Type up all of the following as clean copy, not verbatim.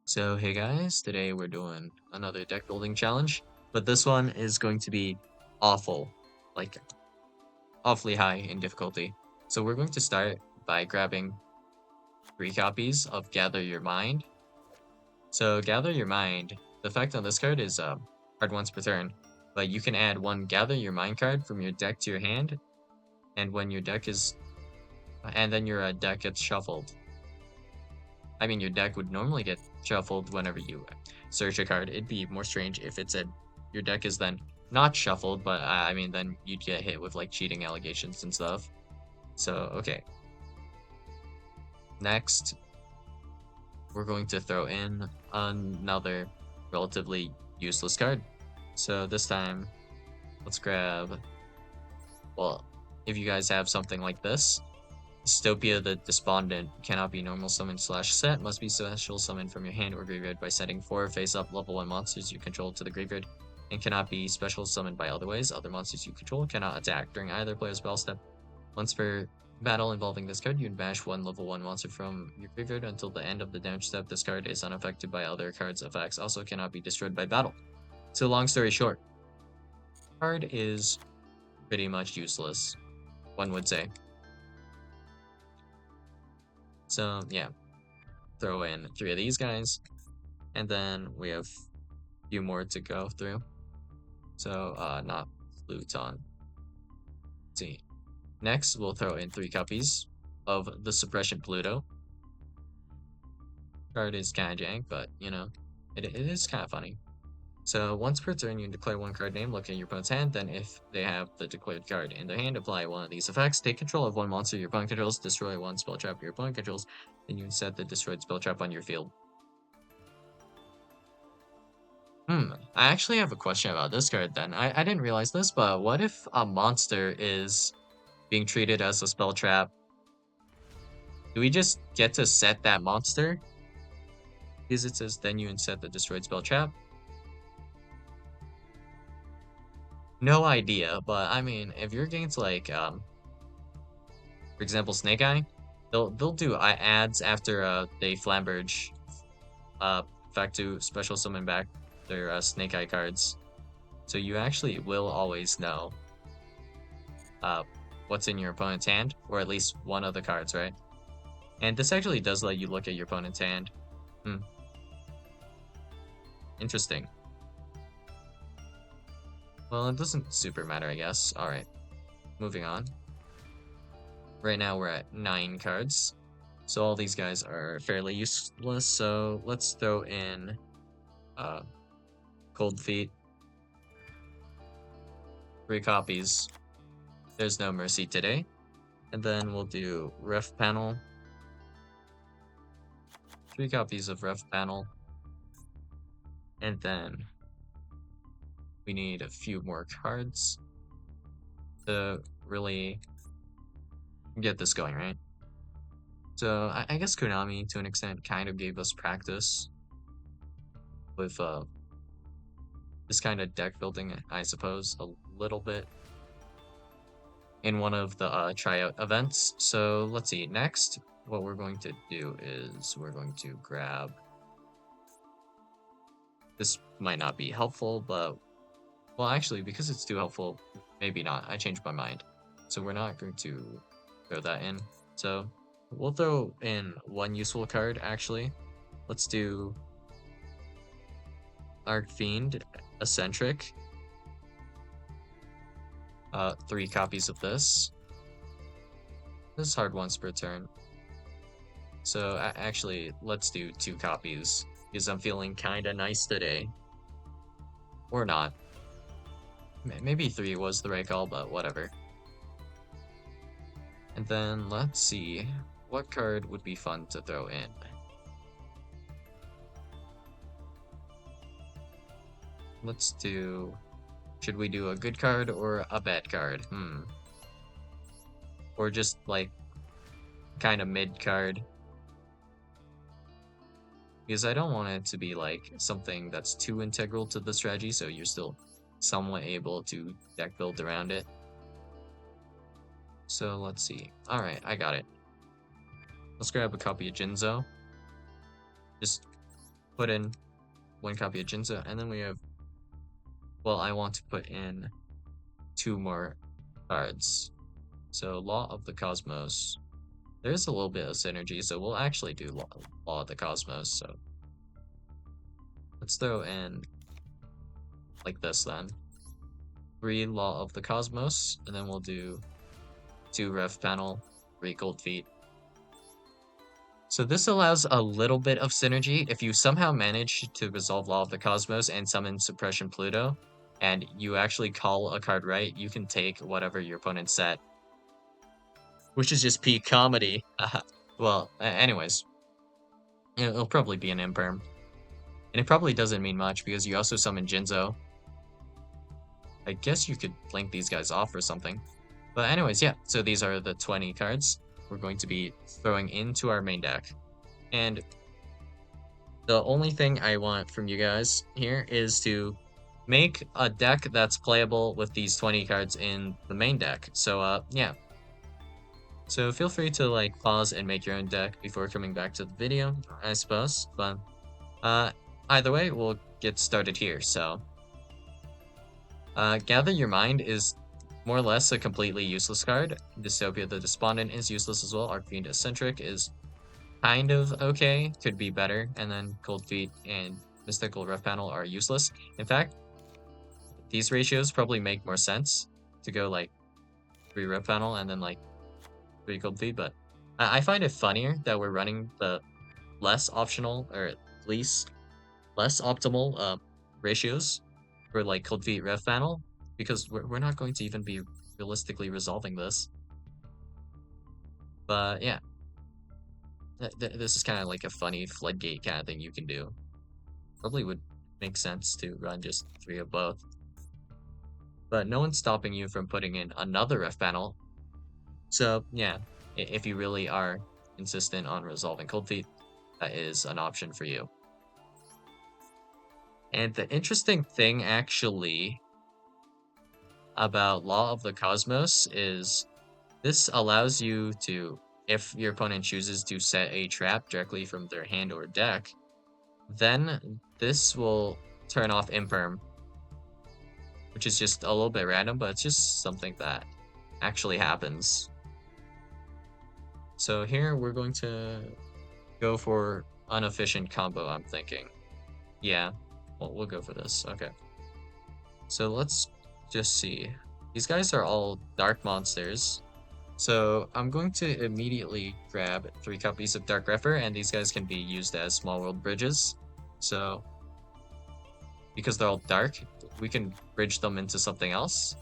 So hey guys, today we're doing another deck building challenge, but this one is going to be awful, like awfully high in difficulty. So we're going to start by grabbing 3 copies of Gather Your Mind. So Gather Your Mind, the effect on this card is card once per turn, but you can add one Gather Your Mind card from your deck to your hand, and when your deck is, and then your deck gets shuffled. I mean, your deck would normally get shuffled whenever you search a card. It'd be more strange if it said your deck is then not shuffled, but I mean, then you'd get hit with like cheating allegations and stuff. So, okay. Next, we're going to throw in another relatively useless card. So this time, let's grab, well, if you guys have something like this, Dystopia the Despondent cannot be normal summon slash set, must be special summoned from your hand or graveyard by setting 4 face-up level 1 monsters you control to the graveyard, and cannot be special summoned by other ways. Other monsters you control cannot attack during either player's spell step. Once per battle involving this card, you can bash 1 level 1 monster from your graveyard until the end of the damage step. This card is unaffected by other cards' effects, also cannot be destroyed by battle. So long story short, card is pretty much useless, one would say. So yeah, throw in 3 of these guys, and then we have a few more to go through. So not Pluton. Let's see. Next, we'll throw in 3 copies of the Suppression Pluto. Card is kind of jank, but you know, it is kind of funny. So once per turn, you can declare 1 card name, look at your opponent's hand, then if they have the declared card in their hand, apply one of these effects. Take control of 1 monster your opponent controls, destroy 1 spell trap your opponent controls, then you can set the destroyed spell trap on your field. I actually have a question about this card then. I didn't realize this, but what if a monster is being treated as a spell trap? Do we just get to set that monster? Because it says then you can set the destroyed spell trap. No idea, but I mean, if you're getting to like, for example, Snake Eye, they'll do ads after they Flamberge, fact to special summon back their Snake Eye cards, so you actually will always know what's in your opponent's hand, or at least one of the cards, right? And this actually does let you look at your opponent's hand. Interesting. Well, it doesn't super matter, I guess. Alright, moving on. Right now we're at 9 cards. So all these guys are fairly useless, so let's throw in Cold Feet. 3 copies. There's no mercy today. And then we'll do Ref Panel. 3 copies of Ref Panel. And then we need a few more cards to really get this going, right? So I guess Konami, to an extent, kind of gave us practice with this kind of deck building, I suppose, a little bit in one of the tryout events. So let's see. Next, what we're going to do is we're going to grab. This might not be helpful, but well, actually, because it's too helpful, maybe not. I changed my mind. So we're not going to throw that in. So we'll throw in 1 useful card, actually. Let's do Arcfiend Eccentric. 3 copies of this. This is hard once per turn. So actually, let's do 2 copies, because I'm feeling kinda nice today. Or not. Maybe 3 was the right call, but whatever. And then let's see, what card would be fun to throw in? Let's do... Should we do a good card or a bad card? Or just like kind of mid card? Because I don't want it to be like something that's too integral to the strategy, so you're still somewhat able to deck build around it. So let's see. Alright, I got it. Let's grab a copy of Jinzo. Just put in 1 copy of Jinzo, and then we have, well, I want to put in 2 more cards. So Law of the Cosmos. There's a little bit of synergy, so we'll actually do Law of the Cosmos. So let's throw in like this then. 3 Law of the Cosmos, and then we'll do 2 Ref Panel, 3 Cold Feet. So this allows a little bit of synergy. If you somehow manage to resolve Law of the Cosmos and summon Suppression Pluto, and you actually call a card right, you can take whatever your opponent set. Which is just peak comedy. Well, anyways. It'll probably be an imperm. And it probably doesn't mean much because you also summon Jinzo. I guess you could link these guys off or something. But anyways, yeah. So these are the 20 cards we're going to be throwing into our main deck. And the only thing I want from you guys here is to make a deck that's playable with these 20 cards in the main deck. So, yeah. So feel free to like pause and make your own deck before coming back to the video, I suppose. But either way, we'll get started here. So Gather Your Mind is more or less a completely useless card. Dystopia the Despondent is useless as well. Arcfiend Eccentric is kind of okay, could be better. And then Cold Feet and Mystical Ref Panel are useless. In fact, these ratios probably make more sense to go like 3 Ref Panel and then like 3 Cold Feet, but I find it funnier that we're running the less optional or at least less optimal ratios for like Cold Feet Ref Panel because we're not going to even be realistically resolving this. But yeah, this is kind of like a funny floodgate kind of thing you can do. Probably would make sense to run just 3 of both. But no one's stopping you from putting in another Ref Panel. So yeah, if you really are insistent on resolving Cold Feet, that is an option for you. And the interesting thing actually about Law of the Cosmos is this allows you to, if your opponent chooses to set a trap directly from their hand or deck, then this will turn off Imperm, which is just a little bit random, but it's just something that actually happens. So here we're going to go for inefficient combo, I'm thinking. Yeah, well, we'll go for this. Okay. So let's just see. These guys are all dark monsters. So I'm going to immediately grab 3 copies of Dark Refer, and these guys can be used as small world bridges. So because they're all dark, we can bridge them into something else.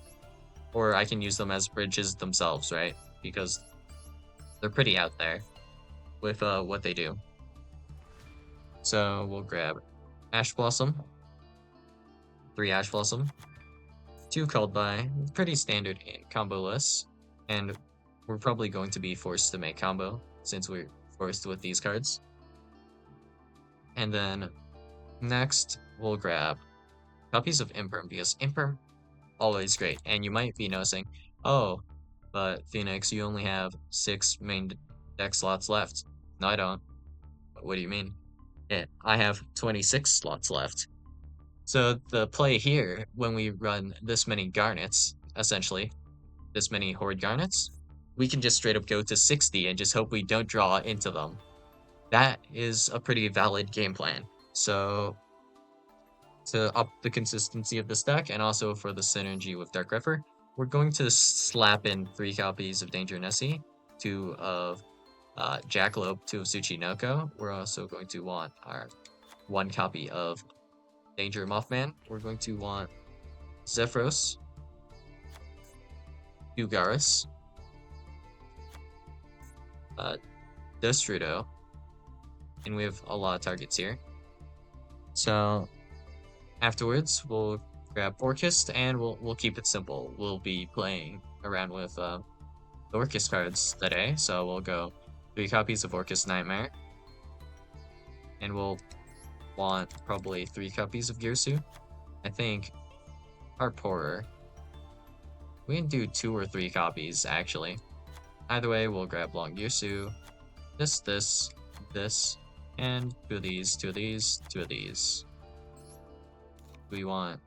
Or I can use them as bridges themselves, right? Because they're pretty out there with what they do. So we'll grab Ash Blossom, 3 Ash Blossom, 2 Called By, pretty standard in combo lists, and we're probably going to be forced to make combo since we're forced with these cards. And then next we'll grab copies of Imperm because Imperm always great. And you might be noticing, oh, but Phoenix, you only have 6 main deck slots left. No, I don't. What do you mean? Yeah, I have 26 slots left. So the play here, when we run this many Garnets, essentially, this many Horde Garnets, we can just straight up go to 60 and just hope we don't draw into them. That is a pretty valid game plan. So to up the consistency of this deck and also for the synergy with Dark Refer, we're going to slap in 3 copies of Danger Nessie, 2 of Jackalope, 2 of Tsuchinoko. We're also going to want our 1 copy of Danger Mothman. We're going to want Zephyros, 2 Garrus, Destrudo, and we have a lot of targets here. So afterwards, we'll grab Orchist, and we'll keep it simple. We'll be playing around with the Orchist cards today, so we'll go 3 copies of Orchist Nightmare, and we'll want probably 3 copies of Girsu. I think our poorer. We can do 2 or 3 copies actually. Either way, we'll grab Long Girsu, this, And two of these, two of these, two of these. Do we want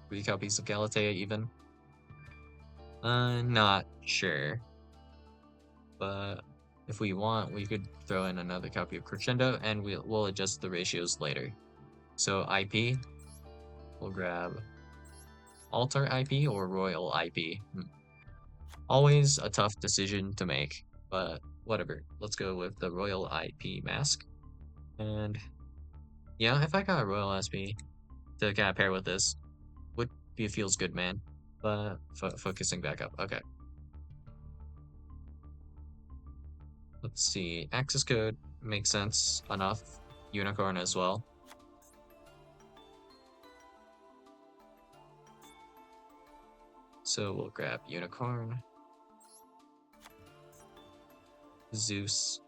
3 copies of Galatea even? Not sure. But if we want, we could throw in another copy of Crescendo, and we'll adjust the ratios later. So IP, we'll grab Altar IP or Royal IP. Always a tough decision to make, but whatever. Let's go with the Royal IP mask. And yeah, if I got a Royal SP to kind of pair with this, would be a feels good man. But focusing back up. Okay. Let's see. Access code makes sense enough. Unicorn as well. So we'll grab Unicorn, Zeus,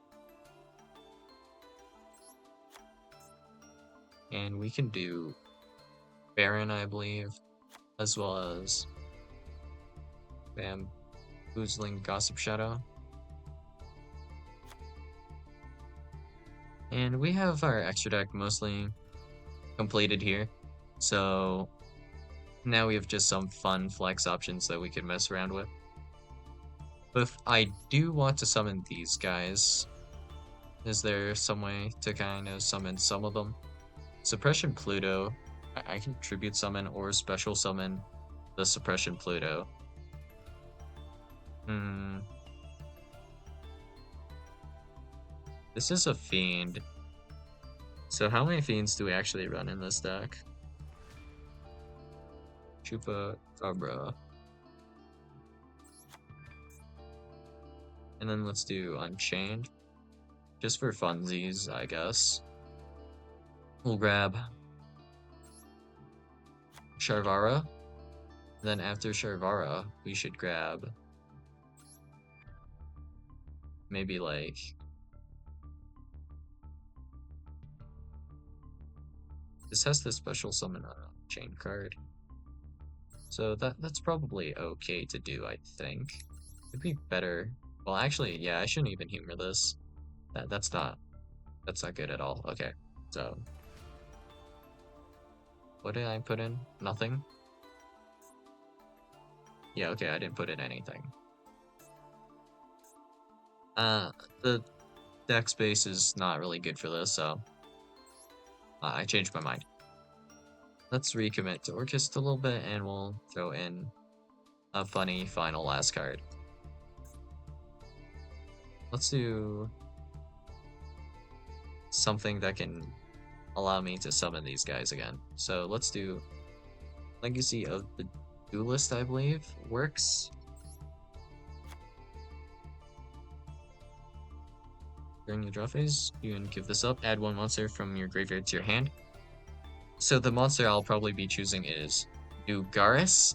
and we can do Baron, I believe, as well as Bamboozling Gossip Shadow. And we have our extra deck mostly completed here, so now we have just some fun flex options that we can mess around with. But if I do want to summon these guys, is there some way to kind of summon some of them? Suppression Pluto, I can tribute summon or special summon the Suppression Pluto. This is a Fiend. So how many Fiends do we actually run in this deck? Chupacabra. And then let's do Unchained. Just for funsies, I guess. We'll grab Sharvara. Then after Sharvara, we should grab maybe like this has the special summon chain card. So that's probably okay to do, I think. It'd be better. Well, actually, yeah, I shouldn't even humor this. That's not good at all. Okay, so what did I put in? Nothing? Yeah, okay, I didn't put in anything. The deck space is not really good for this, so I changed my mind. Let's recommit to Orchest a little bit, and we'll throw in a funny final last card. Let's do something that can allow me to summon these guys again. So let's do Legacy of the Duelist, I believe, works. During your draw phase, you can give this up. Add 1 monster from your graveyard to your hand. So the monster I'll probably be choosing is Dugaris.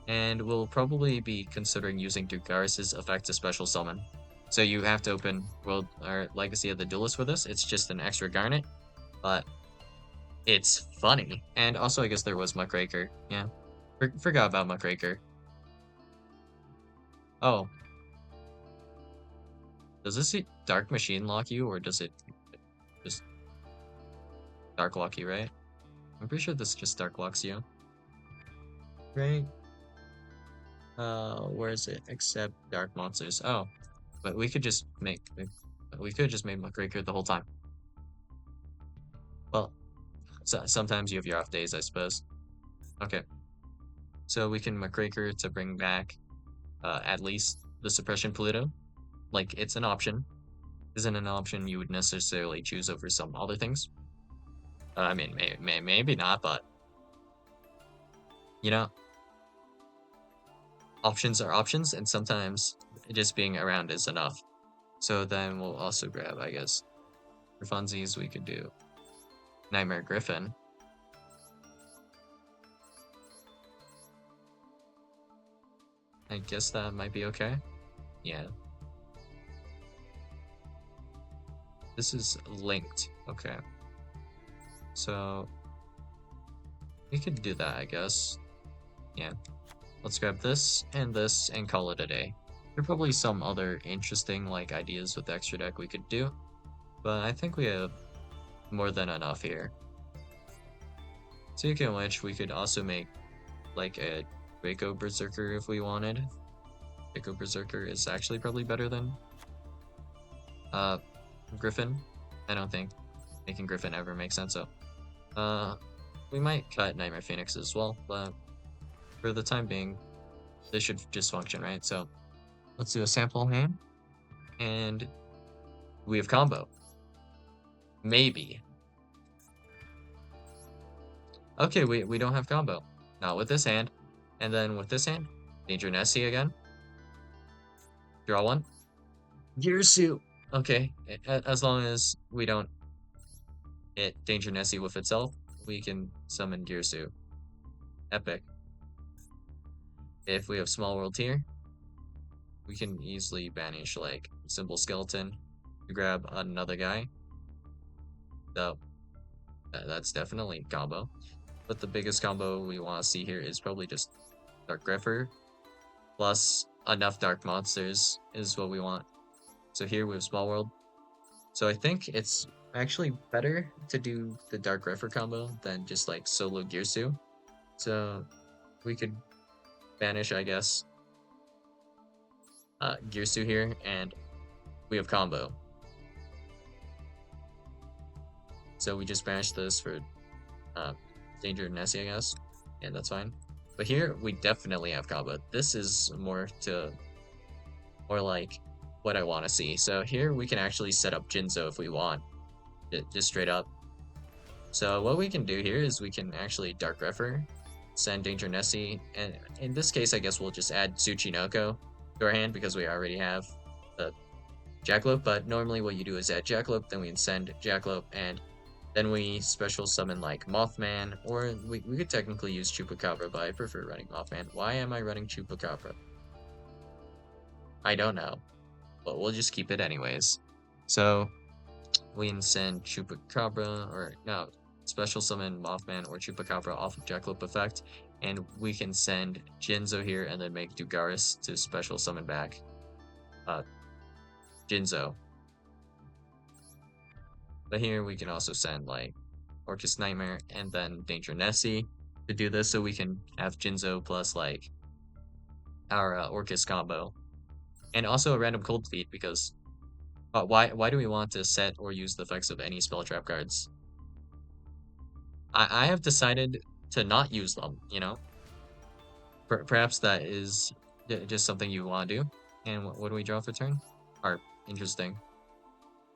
And we'll probably be considering using Dugaris' effect to special summon. So you have to open World or Legacy of the Duelist with this. It's just an extra Garnet, but it's funny. And also, I guess there was Muckraker. Yeah, forgot about Muckraker. Oh, does this Dark Machine lock you, or does it just Dark lock you? Right? I'm pretty sure this just Dark locks you. Right? Where is it? Except Dark Monsters. Oh, but we could just make Muckraker the whole time. Well, so sometimes you have your off days, I suppose. Okay. So we can Muckraker to bring back at least the Suppression Pluto. Like, it's an option. Isn't an option you would necessarily choose over some other things. I mean, maybe not, but you know, options are options, and sometimes just being around is enough. So then we'll also grab, I guess, for funsies, we could do Nightmare Griffin. I guess that might be okay. Yeah. This is linked. Okay. So we could do that, I guess. Yeah. Let's grab this and call it a day. There are probably some other interesting like ideas with the extra deck we could do. but I think we have more than enough here. Speaking of which, we could also make like a Draco Berserker if we wanted. Draco Berserker is actually probably better than uh Griffin. I don't think making Griffin ever makes sense. So we might cut Nightmare Phoenix as well, but for the time being, this should just function, right? So let's do a sample hand, and we have combo. Maybe. Okay, we don't have combo. Not with this hand. And then with this hand, Danger Nessie again. Draw one. Girsu. Okay, as long as we don't hit Danger Nessie with itself, we can summon Girsu. Epic. If we have Small World here, we can easily banish like Symbol Skeleton to grab another guy. So that's definitely combo. But the biggest combo we want to see here is probably just Dark Griffer plus enough Dark Monsters is what we want. So here we have Small World. So I think it's actually better to do the Dark Griffer combo than just like solo Girsu. So we could banish, I guess, Girsu here, and we have combo. So we just banish this for Danger Nessie, I guess, and that's fine. But here we definitely have combo. This is more like what I want to see. So here we can actually set up Jinzo if we want, just straight up. So what we can do here is we can actually Dark Griffer, send Danger Nessie, and in this case, I guess we'll just add Tsuchinoko to our hand because we already have the Jackalope. But normally what you do is add Jackalope, then we can send Jackalope, and then we special summon like Mothman, or we could technically use Chupacabra, but I prefer running Mothman. Why am I running Chupacabra? I don't know, but we'll just keep it anyways. So we can send Chupacabra, or no, special summon Mothman or Chupacabra off of Jackalope effect, and we can send Jinzo here and then make Dugaris to special summon back Jinzo. But here we can also send like Orcus Nightmare and then Danger Nessie to do this, so we can have Jinzo plus like our Orcus combo, and also a random Cold Feet because why do we want to set or use the effects of any spell trap cards? I have decided to not use them. You know, perhaps that is just something you want to do. And what do we draw for turn? Are interesting.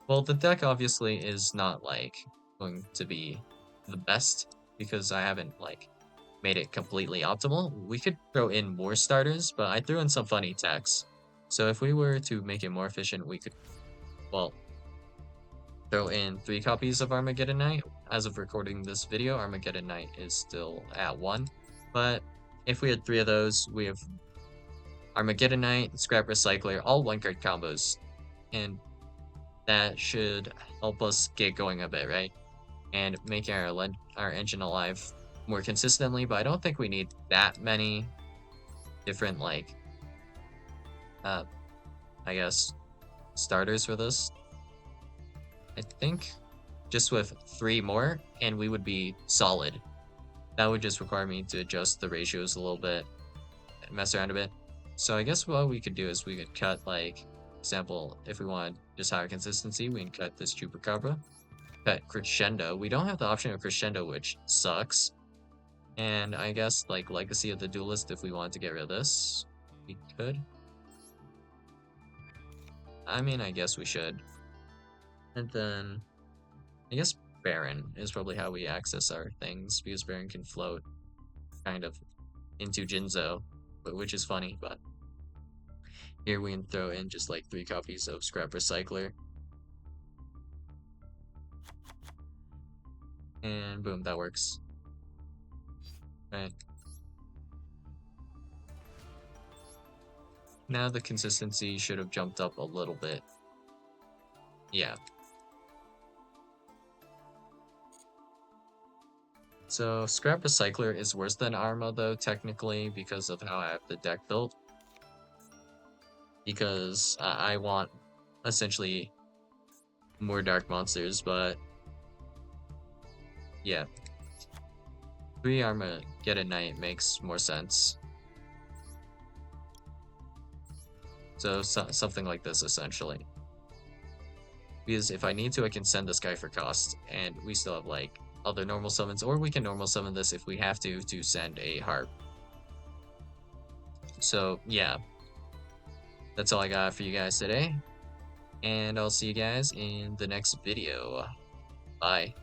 Well, the deck obviously is not like going to be the best because I haven't like made it completely optimal. We could throw in more starters, but I threw in some funny techs. So if we were to make it more efficient, we could, well, throw in 3 copies of Armageddon Knight. As of recording this video, Armageddon Knight is still at 1. But if we had 3 of those, we have Armageddon Knight, Scrap Recycler, all 1-card combos. And that should help us get going a bit, right? And making our engine alive more consistently, but I don't think we need that many different, like, I guess, starters for this. I think just with 3 more, and we would be solid. That would just require me to adjust the ratios a little bit, and mess around a bit. So I guess what we could do is we could cut, like, example, if we want just higher consistency, we can cut this Chupacabra. Cut Crescendo. We don't have the option of Crescendo, which sucks. And I guess, like, Legacy of the Duelist, if we wanted to get rid of this, we could. I mean, I guess we should. And then, I guess Baron is probably how we access our things, because Baron can float kind of into Jinzo, which is funny, but here we can throw in just like 3 copies of Scrap Recycler. And boom, that works. Right. Now the consistency should have jumped up a little bit. Yeah. So Scrap Recycler is worse than Arma though, technically, because of how I have the deck built. Because I want essentially more dark monsters, but yeah, 3 Arma get a knight makes more sense. So something like this essentially. Because if I need to, I can send this guy for cost, and we still have like other normal summons, or we can normal summon this if we have to send a harp. So yeah, that's all I got for you guys today, and I'll see you guys in the next video. Bye.